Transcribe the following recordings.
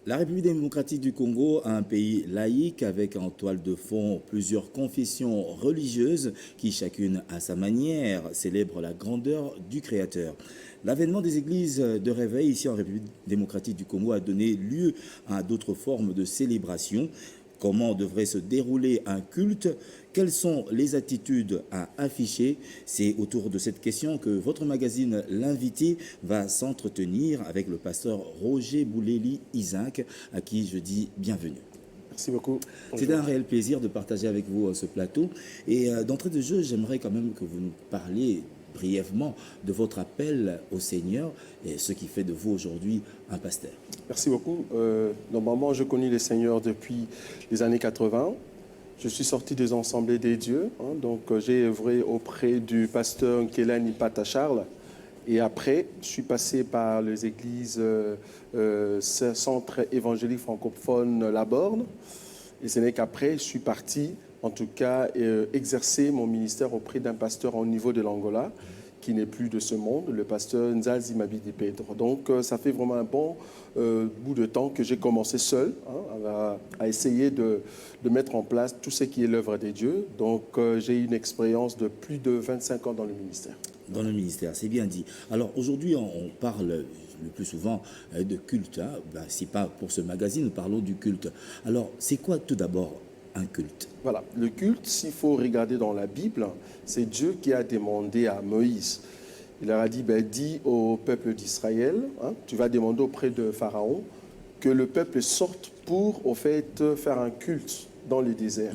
La République démocratique du Congo, un pays laïque avec en toile de fond plusieurs confessions religieuses qui, chacune à sa manière, célèbrent la grandeur du Créateur. L'avènement des églises de réveil ici en République démocratique du Congo a donné lieu à d'autres formes de célébration. Comment devrait se dérouler un culte? Quelles sont les attitudes à afficher? C'est autour de cette question que votre magazine L'Invité va s'entretenir avec le pasteur Roger Bouleli-Isaac, à qui je dis bienvenue. Merci beaucoup. C'est un réel plaisir de partager avec vous ce plateau. Et d'entrée de jeu, j'aimerais quand même que vous nous parliez brièvement de votre appel au Seigneur et ce qui fait de vous aujourd'hui un pasteur. Merci beaucoup. Normalement, je connais le Seigneur depuis les années 80. Je suis sorti des Assemblées des Dieux. Donc, j'ai œuvré auprès du pasteur Nkelani Pata Charles. Et après, je suis passé par les églises Centre évangélique francophone La Borne. Et ce n'est qu'après, je suis parti, en tout cas, exercer mon ministère auprès d'un pasteur au niveau de l'Angola, qui n'est plus de ce monde, le pasteur Nzazi Mabidi Pedro. Donc, ça fait vraiment un bon bout de temps que j'ai commencé seul à essayer de mettre en place tout ce qui est l'œuvre des dieux. Donc, j'ai une expérience de plus de 25 ans dans le ministère. Dans le ministère, c'est bien dit. Alors aujourd'hui, on parle le plus souvent de culte. Si pas pour ce magazine, nous parlons du culte. Alors, c'est quoi tout d'abord un culte? Voilà, le culte, s'il faut regarder dans la Bible, c'est Dieu qui a demandé à Moïse. Il leur a dit, dis au peuple d'Israël, tu vas demander auprès de Pharaon que le peuple sorte pour, au fait, faire un culte dans le désert.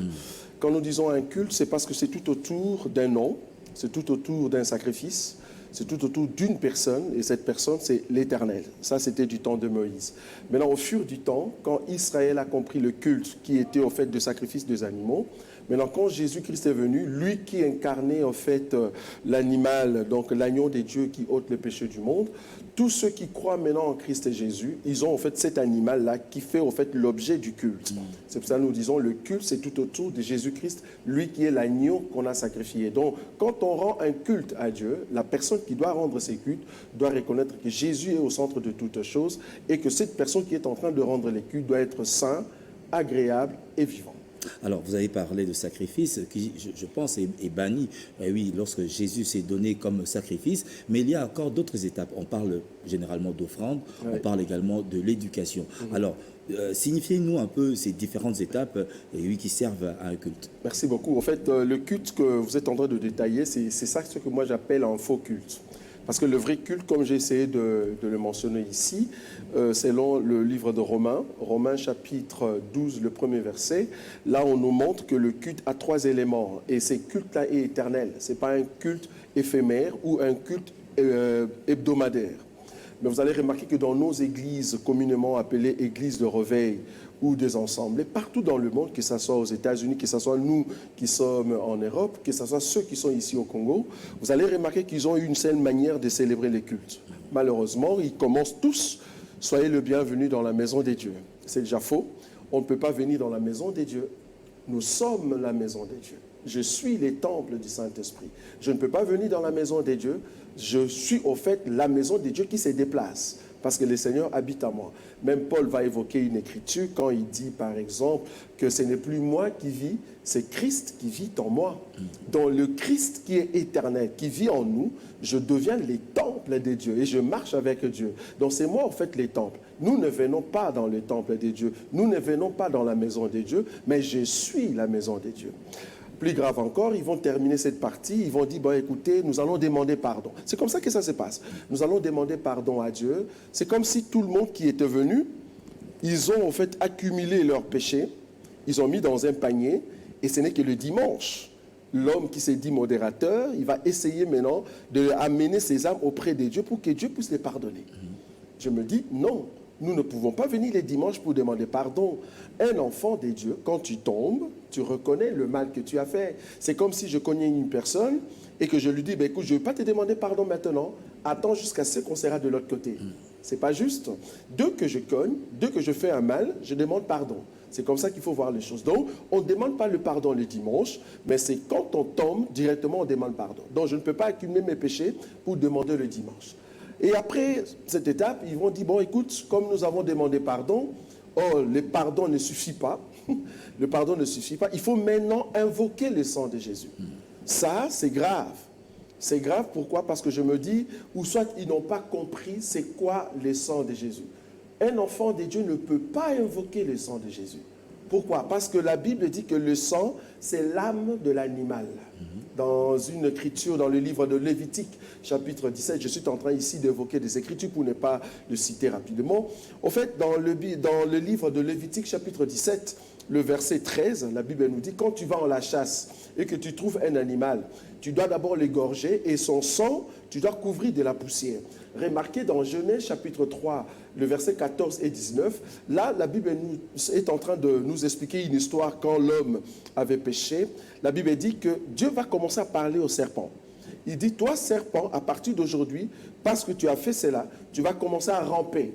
Quand nous disons un culte, c'est parce que c'est tout autour d'un nom, c'est tout autour d'un sacrifice, c'est tout autour d'une personne, et cette personne, c'est l'Éternel. Ça, c'était du temps de Moïse. Maintenant, au fur du temps, quand Israël a compris le culte qui était au fait de sacrifice des animaux, maintenant, quand Jésus-Christ est venu, lui qui incarnait en fait l'animal, donc l'agneau des dieux qui ôte le péché du monde, tous ceux qui croient maintenant en Christ et Jésus, ils ont en fait cet animal-là qui fait en fait l'objet du culte. C'est pour ça que nous disons le culte, c'est tout autour de Jésus-Christ, lui qui est l'agneau qu'on a sacrifié. Donc, quand on rend un culte à Dieu, la personne qui doit rendre ses cultes doit reconnaître que Jésus est au centre de toutes choses et que cette personne qui est en train de rendre les cultes doit être saint, agréable et vivant. Alors, vous avez parlé de sacrifice qui, je pense, est banni, oui, lorsque Jésus s'est donné comme sacrifice, mais il y a encore d'autres étapes. On parle généralement d'offrande, on parle également de l'éducation. Alors, signifiez-nous un peu ces différentes étapes oui, qui servent à un culte. Merci beaucoup. En fait, le culte que vous êtes en train de détailler, c'est ça ce que moi j'appelle un faux culte. Parce que le vrai culte, comme j'ai essayé de le mentionner ici, selon le livre de Romains, Romains chapitre 12, le premier verset, là on nous montre que le culte a 3 éléments. Et ce culte-là est éternel. Ce n'est pas un culte éphémère ou un culte hebdomadaire. Mais vous allez remarquer que dans nos églises, communément appelées églises de réveil ou des ensembles, partout dans le monde, que ce soit aux États-Unis, que ce soit nous qui sommes en Europe, que ce soit ceux qui sont ici au Congo, vous allez remarquer qu'ils ont une seule manière de célébrer les cultes. Malheureusement, ils commencent tous, soyez le bienvenu dans la maison des dieux. C'est déjà faux. On ne peut pas venir dans la maison des dieux. Nous sommes la maison des dieux. Je suis les temples du Saint-Esprit. Je ne peux pas venir dans la maison des dieux. Je suis au fait la maison des dieux qui se déplace parce que le Seigneur habite en moi. Même Paul va évoquer une écriture quand il dit par exemple que ce n'est plus moi qui vis, c'est Christ qui vit en moi. Dans le Christ qui est éternel, qui vit en nous, je deviens les temples des dieux et je marche avec Dieu. Donc c'est moi en fait les temples. Nous ne venons pas dans le temple des dieux, nous ne venons pas dans la maison des dieux, mais je suis la maison des dieux. Plus grave encore, ils vont terminer cette partie, ils vont dire, bon écoutez, nous allons demander pardon. C'est comme ça que ça se passe. Nous allons demander pardon à Dieu. C'est comme si tout le monde qui était venu, ils ont en fait accumulé leurs péchés, ils ont mis dans un panier, et ce n'est que le dimanche. L'homme qui s'est dit modérateur, il va essayer maintenant d'amener ses âmes auprès de Dieu pour que Dieu puisse les pardonner. Je me dis, non, nous ne pouvons pas venir les dimanches pour demander pardon. Un enfant de Dieu, quand tu tombes, tu reconnais le mal que tu as fait. C'est comme si je connais une personne et que je lui dis, écoute, je ne vais pas te demander pardon maintenant, attends jusqu'à ce qu'on sera de l'autre côté. C'est pas juste. Dès que je cogne, dès que je fais un mal, je demande pardon. C'est comme ça qu'il faut voir les choses. Donc, on ne demande pas le pardon le dimanche, mais c'est quand on tombe, directement on demande pardon. Donc, je ne peux pas accumuler mes péchés pour demander le dimanche. Et après cette étape, ils vont dire, bon, écoute, comme nous avons demandé pardon, Oh, le pardon ne suffit pas. Le pardon ne suffit pas. Il faut maintenant invoquer le sang de Jésus. Ça, c'est grave. C'est grave, pourquoi? Parce que je me dis, ou soit ils n'ont pas compris c'est quoi le sang de Jésus. Un enfant de Dieu ne peut pas invoquer le sang de Jésus. Pourquoi? Parce que la Bible dit que le sang, c'est l'âme de l'animal. Dans une écriture, dans le livre de Lévitique, chapitre 17, je suis en train ici d'évoquer des écritures pour ne pas le citer rapidement. En fait, dans le livre de Lévitique, chapitre 17, le verset 13, la Bible nous dit, quand tu vas en la chasse et que tu trouves un animal, tu dois d'abord l'égorger et son sang, tu dois couvrir de la poussière. Remarquez dans Genèse chapitre 3, le verset 14 et 19, là, la Bible est en train de nous expliquer une histoire quand l'homme avait péché. La Bible dit que Dieu va commencer à parler au serpent. Il dit, toi serpent, à partir d'aujourd'hui, parce que tu as fait cela, tu vas commencer à ramper.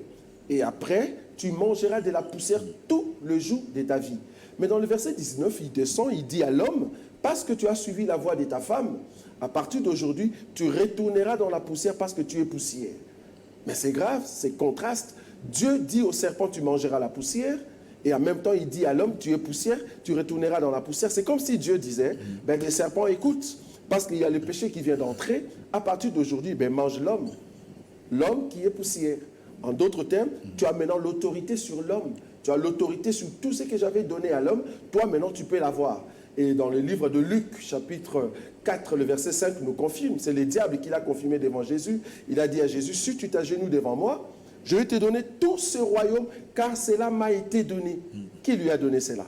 Et après, tu mangeras de la poussière tout le jour de ta vie. Mais dans le verset 19, il descend, il dit à l'homme, parce que tu as suivi la voie de ta femme, à partir d'aujourd'hui, tu retourneras dans la poussière parce que tu es poussière. Mais c'est grave, c'est contraste. Dieu dit au serpent, tu mangeras la poussière, et en même temps, il dit à l'homme, tu es poussière, tu retourneras dans la poussière. C'est comme si Dieu disait, ben, le serpent écoute, parce qu'il y a le péché qui vient d'entrer, à partir d'aujourd'hui, ben, mange l'homme. L'homme qui est poussière. En d'autres termes, tu as maintenant l'autorité sur l'homme. Tu as l'autorité sur tout ce que j'avais donné à l'homme. Toi, maintenant, tu peux l'avoir. Et dans le livre de Luc, chapitre 4, le verset 5 nous confirme. C'est le diable qui l'a confirmé devant Jésus. Il a dit à Jésus, si tu t'agenouilles devant moi, je vais te donner tout ce royaume, car cela m'a été donné. Qui lui a donné cela?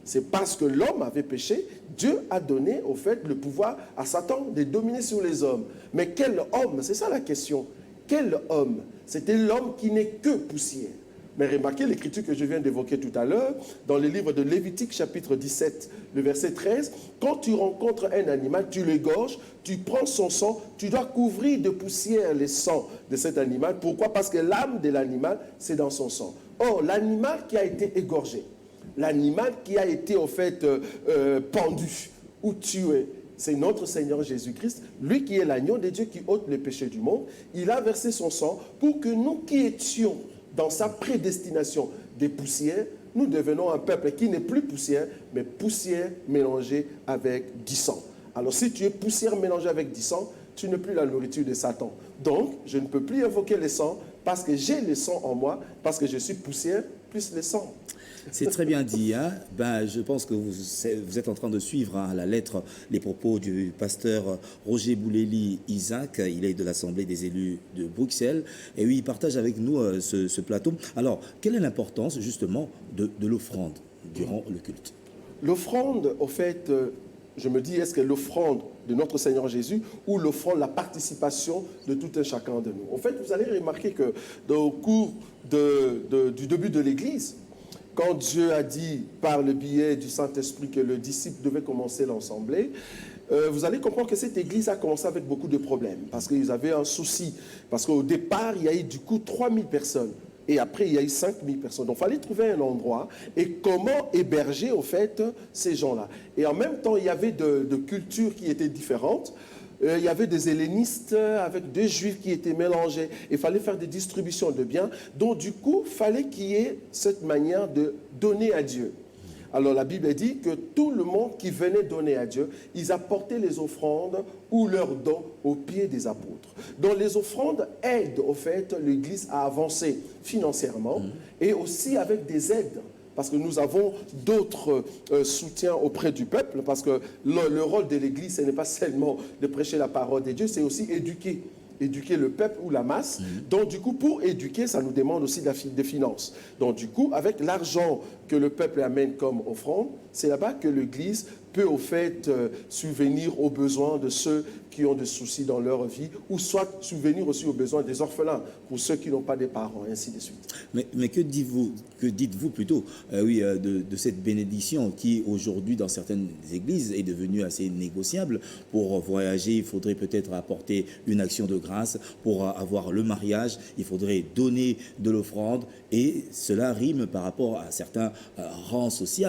C'est parce que l'homme avait péché, Dieu a donné, au fait, le pouvoir à Satan de dominer sur les hommes. Mais quel homme? C'est ça la question. Quel homme? C'était l'homme qui n'est que poussière. Mais remarquez l'écriture que je viens d'évoquer tout à l'heure, dans le livre de Lévitique, chapitre 17, le verset 13, quand tu rencontres un animal, tu l'égorges, tu prends son sang, tu dois couvrir de poussière les sangs de cet animal. Pourquoi? Parce que l'âme de l'animal, c'est dans son sang. Or, l'animal qui a été égorgé, l'animal qui a été, au fait, pendu ou tué, c'est notre Seigneur Jésus-Christ, lui qui est l'agneau de Dieu qui ôte le péché du monde. Il a versé son sang pour que nous qui étions dans sa prédestination des poussières, nous devenons un peuple qui n'est plus poussière, mais poussière mélangée avec du sang. Alors si tu es poussière mélangée avec du sang, tu n'es plus la nourriture de Satan. Donc, je ne peux plus invoquer le sang parce que j'ai le sang en moi, parce que je suis poussière plus le sang. C'est très bien dit. Hein? Ben, je pense que vous êtes en train de suivre à la lettre les propos du pasteur Roger Bouleli Isaac. Il est de l'Assemblée des élus de Bruxelles. Et oui, il partage avec nous ce plateau. Alors, quelle est l'importance justement de l'offrande durant le culte? L'offrande, au fait, je me dis, est-ce que l'offrande de notre Seigneur Jésus ou l'offrande, la participation de tout un chacun de nous? En fait, vous allez remarquer que au cours du début de l'Église, quand Dieu a dit par le biais du Saint-Esprit que le disciple devait commencer l'assemblée, vous allez comprendre que cette église a commencé avec beaucoup de problèmes parce qu'ils avaient un souci. Parce qu'au départ, il y a eu du coup 3000 personnes. Et après, il y a eu 5000 personnes. Donc, il fallait trouver un endroit et comment héberger, au fait, ces gens-là. Et en même temps, il y avait de cultures qui étaient différentes. Il y avait des hellénistes avec des juifs qui étaient mélangés. Il fallait faire des distributions de biens. Donc, du coup, il fallait qu'il y ait cette manière de donner à Dieu. Alors, la Bible dit que tout le monde qui venait donner à Dieu, ils apportaient les offrandes ou leurs dons aux pieds des apôtres. Donc, les offrandes aident, au fait, l'Église à avancer financièrement et aussi avec des aides. Parce que nous avons d'autres soutiens auprès du peuple, parce que le rôle de l'Église, ce n'est pas seulement de prêcher la parole de Dieu, c'est aussi éduquer le peuple ou la masse. Donc du coup, pour éduquer, ça nous demande aussi des finances. Donc du coup, avec l'argent que le peuple amène comme offrande, c'est là-bas que l'Église peut au fait subvenir aux besoins de ceux qui ont des soucis dans leur vie, ou soit subvenir aussi aux besoins des orphelins, pour ceux qui n'ont pas de parents, et ainsi de suite. Mais que dites-vous plutôt de cette bénédiction qui aujourd'hui dans certaines églises est devenue assez négociable? Pour voyager, il faudrait peut-être apporter une action de grâce. Pour avoir le mariage, il faudrait donner de l'offrande, et cela rime par rapport à certains rangs sociaux.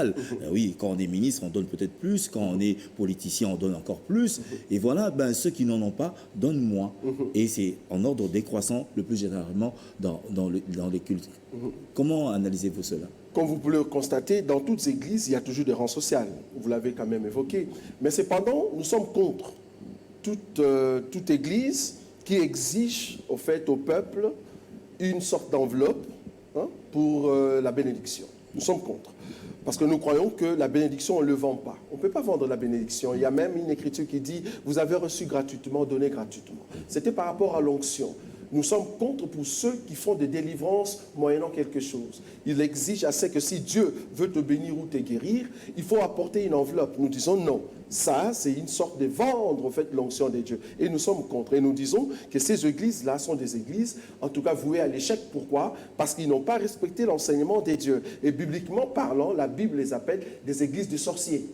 Oui, quand on est ministre, on donne peut-être plus. plus. Quand on est politicien, on donne encore plus. Et voilà, ben, ceux qui n'en ont pas donnent moins. Et c'est en ordre décroissant le plus généralement dans les cultes. Comment analysez-vous cela? Comme vous pouvez le constater, dans toutes les églises, il y a toujours des rangs sociaux. Vous l'avez quand même évoqué. Mais cependant, nous sommes contre toute église qui exige au fait au peuple une sorte d'enveloppe pour la bénédiction. Nous sommes contre. Parce que nous croyons que la bénédiction, on ne le vend pas. On ne peut pas vendre la bénédiction. Il y a même une écriture qui dit « Vous avez reçu gratuitement, donnez gratuitement ». C'était par rapport à l'onction. Nous sommes contre pour ceux qui font des délivrances moyennant quelque chose. Il exige assez que si Dieu veut te bénir ou te guérir, il faut apporter une enveloppe. Nous disons non. Ça, c'est une sorte de vendre, en fait, l'onction de Dieu. Et nous sommes contre. Et nous disons que ces églises-là sont des églises, en tout cas, vouées à l'échec. Pourquoi? Parce qu'ils n'ont pas respecté l'enseignement des dieux. Et bibliquement parlant, la Bible les appelle des églises de sorciers.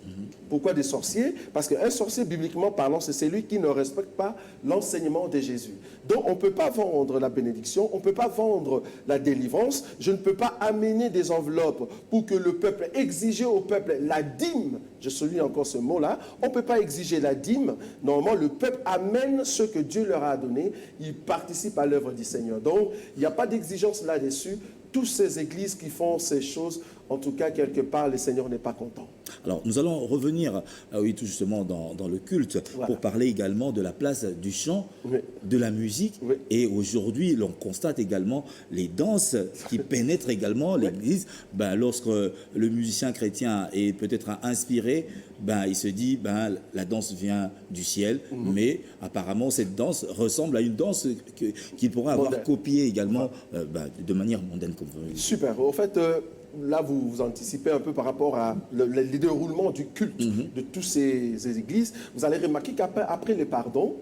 Pourquoi des sorciers? Parce qu'un sorcier, bibliquement parlant, c'est celui qui ne respecte pas l'enseignement de Jésus. Donc, on ne peut pas vendre la bénédiction, on ne peut pas vendre la délivrance. Je ne peux pas amener des enveloppes pour que le peuple, exiger au peuple la dîme. Je souligne encore ce mot-là. On ne peut pas exiger la dîme. Normalement, le peuple amène ce que Dieu leur a donné. Il participe à l'œuvre du Seigneur. Donc, il n'y a pas d'exigence là-dessus. Toutes ces églises qui font ces choses, en tout cas, quelque part, le Seigneur n'est pas content. Alors, nous allons revenir, oui, tout justement, dans le culte, voilà, pour parler également de la place du chant, oui, de la musique. Oui. Et aujourd'hui, l'on constate également les danses qui pénètrent également l'église. Ben, lorsque le musicien chrétien est peut-être inspiré, ben, il se dit, ben, la danse vient du ciel, mais apparemment, cette danse ressemble à une danse qu'il pourrait avoir copiée également de manière mondaine. Comme vous. Super. En fait, là, vous anticipez un peu par rapport à le déroulement du culte de toutes ces églises. Vous allez remarquer qu'après le pardon,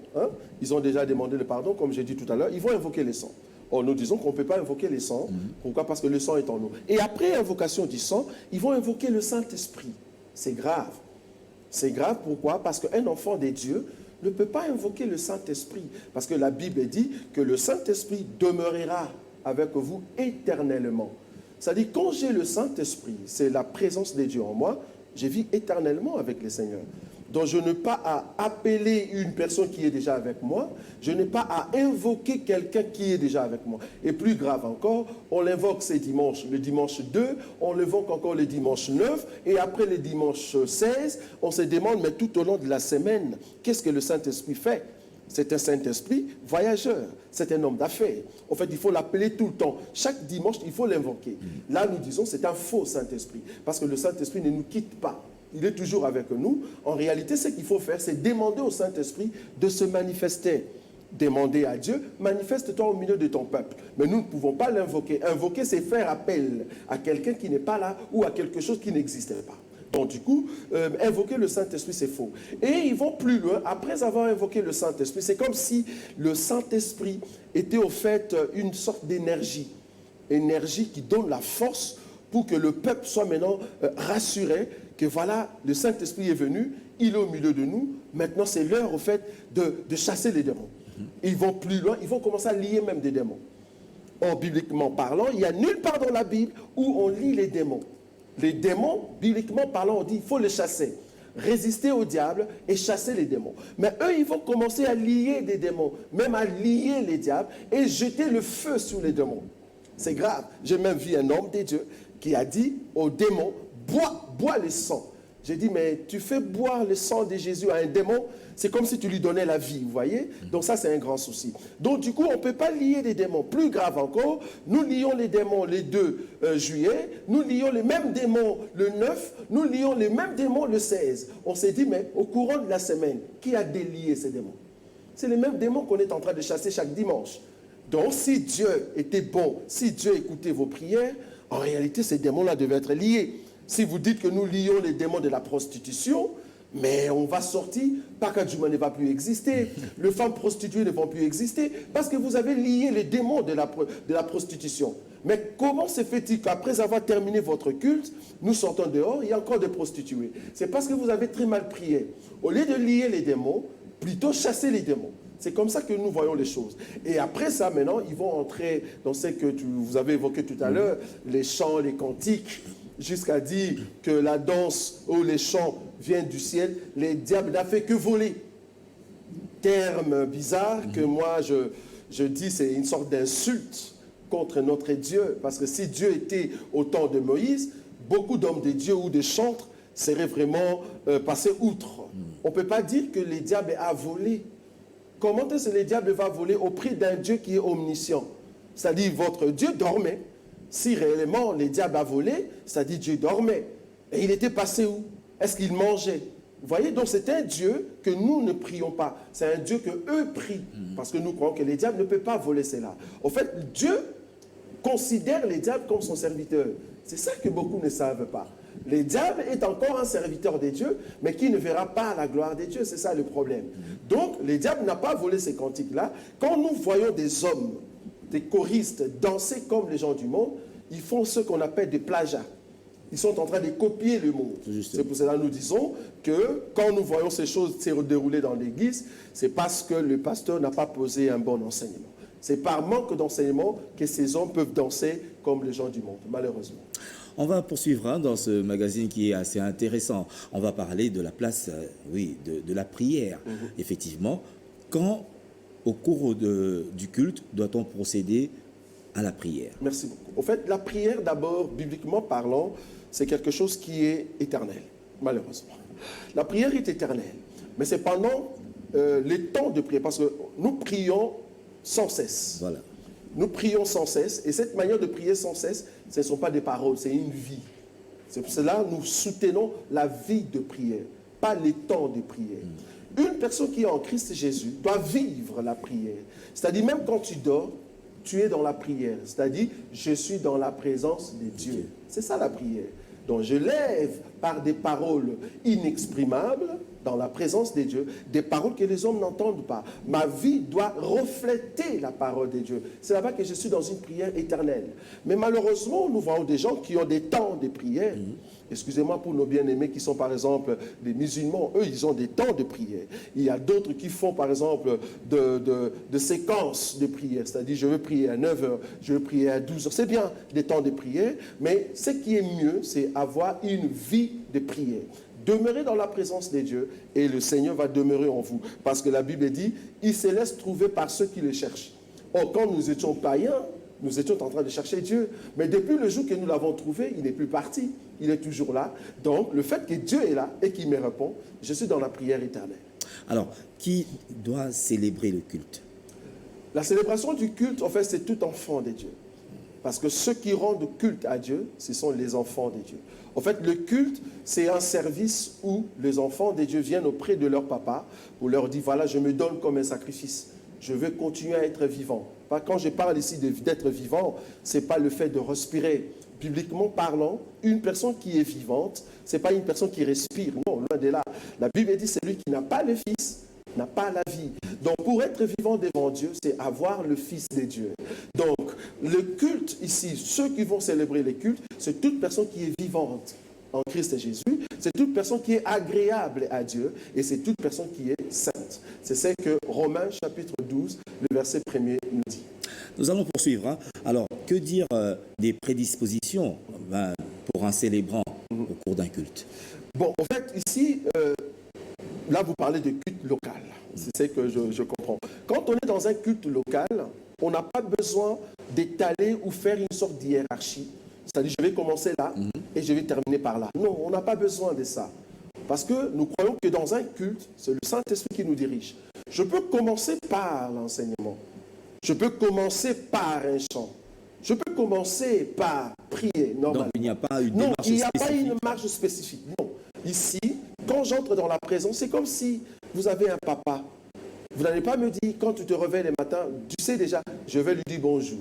ils ont déjà demandé le pardon, comme j'ai dit tout à l'heure, ils vont invoquer les sangs. Or, nous disons qu'on ne peut pas invoquer les sangs. Pourquoi? Parce que le sang est en nous. Et après invocation du sang, ils vont invoquer le Saint-Esprit. C'est grave. C'est grave, pourquoi? Parce qu'un enfant des dieux ne peut pas invoquer le Saint-Esprit. Parce que la Bible dit que le Saint-Esprit demeurera avec vous éternellement. C'est-à-dire, quand j'ai le Saint-Esprit, c'est la présence de Dieu en moi, je vis éternellement avec le Seigneur. Donc, je n'ai pas à appeler une personne qui est déjà avec moi, je n'ai pas à invoquer quelqu'un qui est déjà avec moi. Et plus grave encore, on l'invoque ces dimanches, le dimanche 2, on l'invoque encore le dimanche 9, et après le dimanche 16, on se demande, mais tout au long de la semaine, qu'est-ce que le Saint-Esprit fait? C'est un Saint-Esprit voyageur, c'est un homme d'affaires. En fait, il faut l'appeler tout le temps. Chaque dimanche, il faut l'invoquer. Là, nous disons, c'est un faux Saint-Esprit, parce que le Saint-Esprit ne nous quitte pas. Il est toujours avec nous. En réalité, ce qu'il faut faire, c'est demander au Saint-Esprit de se manifester. Demander à Dieu, manifeste-toi au milieu de ton peuple. Mais nous ne pouvons pas l'invoquer. Invoquer, c'est faire appel à quelqu'un qui n'est pas là ou à quelque chose qui n'existait pas. Donc du coup, invoquer le Saint-Esprit, c'est faux. Et ils vont plus loin. Après avoir invoqué le Saint-Esprit, c'est comme si le Saint-Esprit était au fait une sorte d'énergie. Énergie qui donne la force pour que le peuple soit maintenant rassuré que voilà, le Saint-Esprit est venu, il est au milieu de nous. Maintenant, c'est l'heure au fait de chasser les démons. Ils vont plus loin, ils vont commencer à lier même des démons. Or, bibliquement parlant, il n'y a nulle part dans la Bible où on lie les démons. Les démons, bibliquement parlant, on dit qu'il faut les chasser. Résister au diable et chasser les démons. Mais eux, ils vont commencer à lier des démons, même à lier les diables et jeter le feu sur les démons. C'est grave. J'ai même vu un homme de Dieu qui a dit aux démons, bois le sang. J'ai dit, mais tu fais boire le sang de Jésus à un démon, c'est comme si tu lui donnais la vie, vous voyez? Donc ça, c'est un grand souci. Donc du coup, on ne peut pas lier les démons. Plus grave encore, nous lions les démons le 2 juillet, nous lions les mêmes démons le 9, nous lions les mêmes démons le 16. On s'est dit, mais au courant de la semaine, qui a délié ces démons? C'est les mêmes démons qu'on est en train de chasser chaque dimanche. Donc si Dieu était bon, si Dieu écoutait vos prières, en réalité, ces démons-là devaient être liés. Si vous dites que nous lions les démons de la prostitution, mais on va sortir, Pakadjouma ne va plus exister, les femmes prostituées ne vont plus exister, parce que vous avez lié les démons de la prostitution. Mais comment se fait-il qu'après avoir terminé votre culte, nous sortons dehors, il y a encore des prostituées? C'est parce que vous avez très mal prié. Au lieu de lier les démons, plutôt chasser les démons. C'est comme ça que nous voyons les choses. Et après ça, maintenant, ils vont entrer dans ce que vous avez évoqué tout à l'heure, les chants, les cantiques, jusqu'à dire que la danse ou les chants vient du ciel, les diables n'a fait que voler. Terme bizarre que moi je dis, c'est une sorte d'insulte contre notre Dieu. Parce que si Dieu était au temps de Moïse, beaucoup d'hommes de Dieu ou de chantres seraient vraiment passés outre. On ne peut pas dire que les diables a volé. Comment est-ce que les diables va voler auprès d'un Dieu qui est omniscient? C'est-à-dire votre Dieu dormait. Si réellement les diables a volé, c'est-à-dire Dieu dormait. Et il était passé où? Est-ce qu'il mangeait? Vous voyez, donc c'est un Dieu que nous ne prions pas. C'est un Dieu que eux prient. Parce que nous croyons que les diables ne peuvent pas voler cela. En fait, Dieu considère les diables comme son serviteur. C'est ça que beaucoup ne savent pas. Le diable est encore un serviteur de Dieu, mais qui ne verra pas la gloire de Dieu. C'est ça le problème. Donc, le diable n'a pas volé ces cantiques-là. Quand nous voyons des hommes, des choristes danser comme les gens du monde, ils font ce qu'on appelle des plagiats. Ils sont en train de copier le monde. C'est pour cela que nous disons que quand nous voyons ces choses se dérouler dans l'église, c'est parce que le pasteur n'a pas posé un bon enseignement. C'est par manque d'enseignement que ces hommes peuvent danser comme les gens du monde, malheureusement. On va poursuivre dans ce magazine qui est assez intéressant. On va parler de la place, de la prière. Effectivement, quand, au cours du culte, doit-on procéder à la prière? Merci beaucoup. En fait, la prière, d'abord, bibliquement parlant, c'est quelque chose qui est éternel, malheureusement. La prière est éternelle, mais c'est pendant les temps de prière, parce que nous prions sans cesse. Voilà. Nous prions sans cesse, et cette manière de prier sans cesse, ce ne sont pas des paroles, c'est une vie. C'est pour cela que nous soutenons la vie de prière, pas les temps de prière. Une personne qui est en Christ Jésus doit vivre la prière. C'est-à-dire, même quand tu dors, tu es dans la prière. C'est-à-dire, je suis dans la présence de Dieu. C'est ça la prière. Donc, je lève par des paroles inexprimables, dans la présence de Dieu, des paroles que les hommes n'entendent pas. Ma vie doit refléter la parole de Dieu. C'est là-bas que je suis dans une prière éternelle. Mais malheureusement, nous voyons des gens qui ont des temps de prière. Excusez-moi pour nos bien-aimés qui sont par exemple des musulmans. Eux, ils ont des temps de prière. Il y a d'autres qui font par exemple de séquences de prière. C'est-à-dire, je veux prier à 9 heures, je veux prier à 12 heures. C'est bien des temps de prière, mais ce qui est mieux, c'est avoir une vie de prière. Demeurez dans la présence de Dieu et le Seigneur va demeurer en vous. Parce que la Bible dit, il se laisse trouver par ceux qui le cherchent. Or, quand nous étions païens, nous étions en train de chercher Dieu. Mais depuis le jour que nous l'avons trouvé, il n'est plus parti. Il est toujours là. Donc, le fait que Dieu est là et qu'il me répond, je suis dans la prière éternelle. Alors, qui doit célébrer le culte? La célébration du culte, en fait, c'est tout enfant de Dieu. Parce que ceux qui rendent culte à Dieu, ce sont les enfants de Dieu. En fait, le culte, c'est un service où les enfants de Dieu viennent auprès de leur papa pour leur dire, voilà, je me donne comme un sacrifice. Je veux continuer à être vivant. Quand je parle ici d'être vivant, ce n'est pas le fait de respirer. Bibliquement parlant, une personne qui est vivante, ce n'est pas une personne qui respire. Non, loin de là. La Bible dit, celui qui n'a pas le Fils n'a pas la vie. Donc, pour être vivant devant Dieu, c'est avoir le Fils de Dieu. Donc, le culte ici, ceux qui vont célébrer les cultes, c'est toute personne qui est vivante en Christ Jésus, c'est toute personne qui est agréable à Dieu et c'est toute personne qui est sainte. C'est ce que Romains chapitre 12, le verset 1er nous dit. Nous allons poursuivre. Alors, que dire des prédispositions pour un célébrant au cours d'un culte? Bon, en fait, ici, là, vous parlez de culte local. C'est ce que je comprends. Quand on est dans un culte local, on n'a pas besoin d'étaler ou faire une sorte d'hiérarchie. C'est-à-dire, je vais commencer là et je vais terminer par là. Non, on n'a pas besoin de ça. Parce que nous croyons que dans un culte, c'est le Saint-Esprit qui nous dirige. Je peux commencer par l'enseignement. Je peux commencer par un chant. Je peux commencer par prier, normalement. Donc, il n'y a pas une non, démarche il n'y a spécifique. pas une marche spécifique. Non. Ici, quand j'entre dans la présence, c'est comme si vous avez un papa. Vous n'allez pas me dire, quand tu te réveilles le matin, tu sais déjà, je vais lui dire bonjour.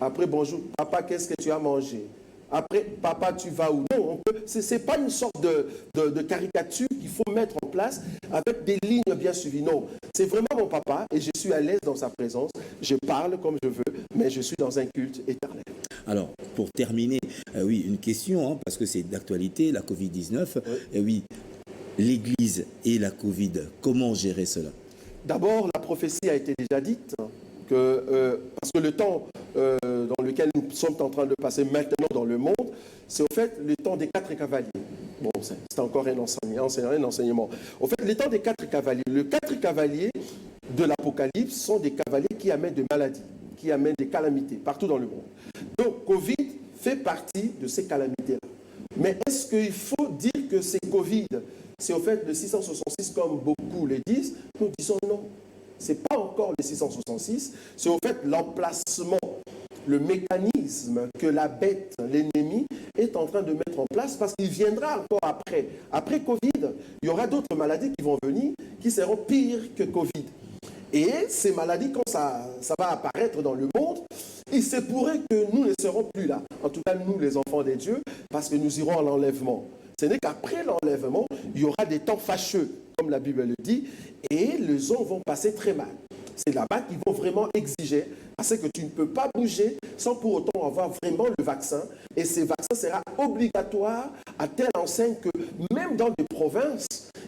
Après, bonjour, papa, qu'est-ce que tu as mangé? Après, papa, tu vas où? Non, ce n'est pas une sorte de caricature qu'il faut mettre en place avec des lignes bien suivies. Non, c'est vraiment mon papa et je suis à l'aise dans sa présence. Je parle comme je veux, mais je suis dans un culte éternel. Alors, pour terminer, oui, une question, parce que c'est d'actualité, la Covid-19. Oui, l'Église et la Covid, comment gérer cela? D'abord, la prophétie a été déjà dite, parce que le temps dans lequel nous sommes en train de passer maintenant dans le monde, c'est au fait le temps des 4 cavaliers. Bon, c'est encore un enseignement. En fait, les temps des 4 cavaliers. Les 4 cavaliers de l'Apocalypse sont des cavaliers qui amènent des maladies, qui amènent des calamités partout dans le monde. Donc, Covid fait partie de ces calamités-là. Mais est-ce qu'il faut dire que c'est Covid, c'est au fait le 666 comme beaucoup le disent? Nous disons non. Ce n'est pas encore le 666, c'est au fait l'emplacement, le mécanisme que la bête, l'ennemi, est en train de mettre en place parce qu'il viendra encore après. Après Covid, il y aura d'autres maladies qui vont venir qui seront pires que Covid. Et ces maladies, quand ça va apparaître dans le monde, il se pourrait que nous ne serons plus là. En tout cas, nous, les enfants des dieux, parce que nous irons à l'enlèvement. Ce n'est qu'après l'enlèvement, il y aura des temps fâcheux, comme la Bible le dit, et les hommes vont passer très mal. C'est là-bas qu'ils vont vraiment exiger, parce que tu ne peux pas bouger sans pour autant avoir vraiment le vaccin. Et ce vaccin sera obligatoire à telle enseigne que même dans des provinces,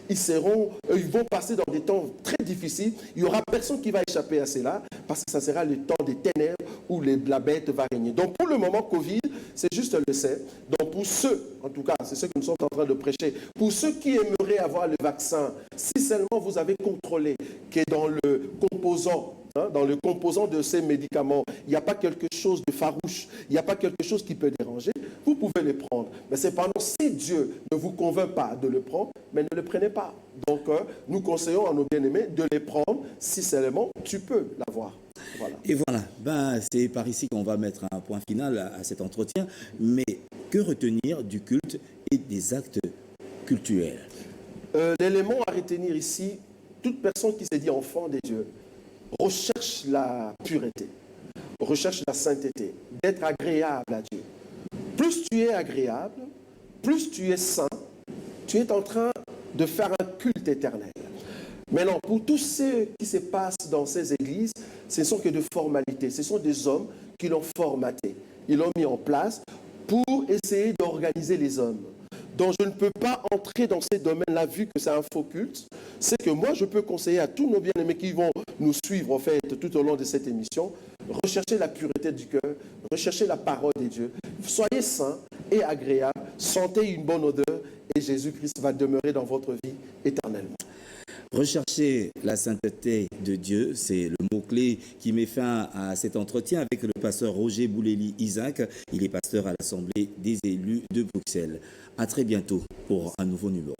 ils vont passer dans des temps très difficiles. Il n'y aura personne qui va échapper à cela, parce que ça sera le temps des ténèbres où la bête va régner. Donc pour le moment, Covid, c'est juste le sait. Donc pour ceux, en tout cas, c'est ce que nous sommes en train de prêcher, pour ceux qui aimeraient avoir le vaccin, si seulement vous avez contrôlé que dans le composant de ces médicaments, il n'y a pas quelque chose de farouche, il n'y a pas quelque chose qui peut déranger, vous pouvez les prendre. Mais cependant, si Dieu ne vous convainc pas de le prendre, mais ne le prenez pas. Donc, nous conseillons à nos bien-aimés de les prendre si seulement tu peux l'avoir. Voilà. Et voilà, c'est par ici qu'on va mettre un point final à cet entretien. Mais que retenir du culte et des actes cultuels? L'élément à retenir ici, toute personne qui se dit enfant de Dieu recherche la pureté, recherche la sainteté, d'être agréable à Dieu. Plus tu es agréable, plus tu es saint, tu es en train de faire un culte éternel. Maintenant, pour tout ce qui se passe dans ces églises, ce ne sont que de formalités. Ce sont des hommes qui l'ont formaté. Ils l'ont mis en place pour essayer d'organiser les hommes. Donc, je ne peux pas entrer dans ces domaines-là vu que c'est un faux culte. C'est que moi, je peux conseiller à tous nos bien-aimés qui vont nous suivre, en fait, tout au long de cette émission, recherchez la pureté du cœur, recherchez la parole de Dieu. Soyez saints et agréables, sentez une bonne odeur et Jésus-Christ va demeurer dans votre vie éternellement. Rechercher la sainteté de Dieu, c'est le mot-clé qui met fin à cet entretien avec le pasteur Roger Bouleli Isaac. Il est pasteur à l'Assemblée des élus de Bruxelles. À très bientôt pour un nouveau numéro.